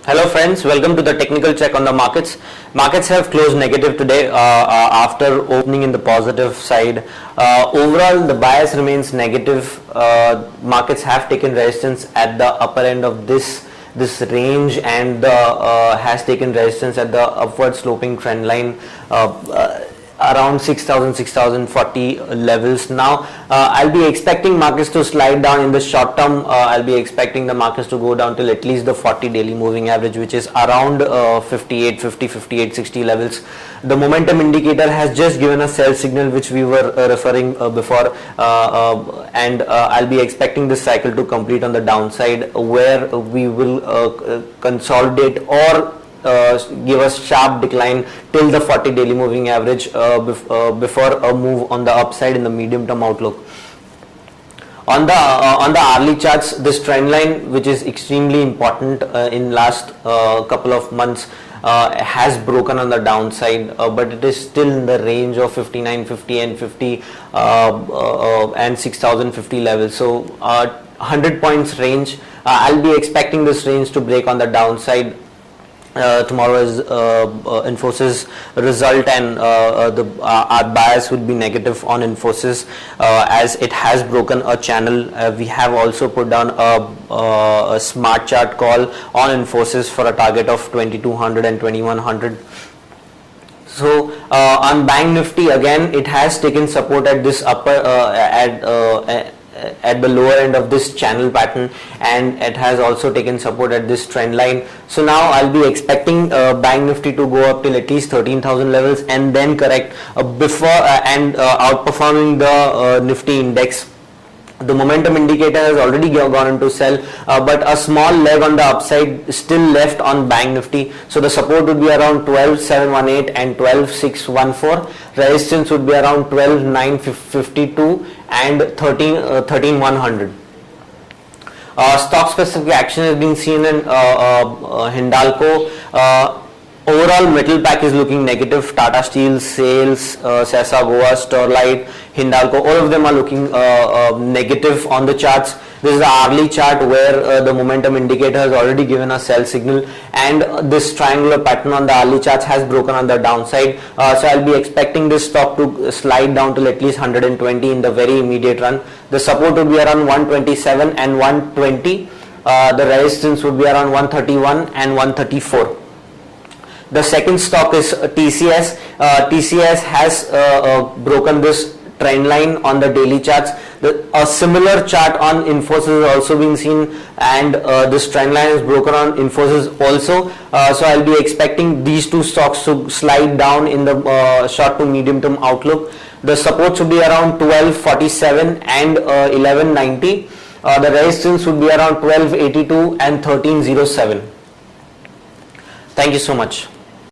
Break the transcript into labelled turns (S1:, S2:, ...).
S1: Hello friends, welcome to the technical check on the markets. Markets have closed negative today after opening in the positive side. Overall, the bias remains negative. Markets have taken resistance at the upper end of this range and has taken resistance at the upward sloping trend line around 6040 levels. Now I'll be expecting markets to slide down in the short term. I'll be expecting the markets to go down till at least the 40 daily moving average, which is around 5860 levels. The momentum indicator has just given a sell signal, which we were referring before, and I'll be expecting this cycle to complete on the downside, where we will consolidate or give a sharp decline till the 40 daily moving average before a move on the upside in the medium term outlook. On the hourly charts, this trend line, which is extremely important in last couple of months, has broken on the downside, but it is still in the range of 5950 and 50 and 6050 levels. So 100 points range, I'll be expecting this range to break on the downside. Tomorrow is Infosys result, and our bias would be negative on Infosys as it has broken a channel. We have also put down a smart chart call on Infosys for a target of 2200 and 2100. So on Bank Nifty, again it has taken support at this upper at the lower end of this channel pattern, and it has also taken support at this trend line. So now I'll be expecting Bank Nifty to go up till at least 13,000 levels and then correct before and outperforming the Nifty index. The momentum indicator has already gone into sell, but a small leg on the upside still left on Bank Nifty. So the support would be around 12,718 and 12,614. Resistance would be around 12,952 and 13,100. Stock specific action has been seen in Hindalco. Overall, metal pack is looking negative. Tata Steel, Sales, Sesa Goa, Sterlite, Hindalco, all of them are looking negative on the charts. This is the hourly chart where the momentum indicator has already given a sell signal, and this triangular pattern on the hourly charts has broken on the downside. So I'll be expecting this stock to slide down till at least 120 in the very immediate run. The support would be around 127 and 120. The resistance would be around 131 and 134. The second stock is TCS. TCS has broken this trend line on the daily charts. A similar chart on Infosys is also being seen, and this trend line is broken on Infosys also. So I'll be expecting these two stocks to slide down in the short to medium term outlook. The support should be around 1247 and 1190. The resistance would be around 1282 and 1307. Thank you so much.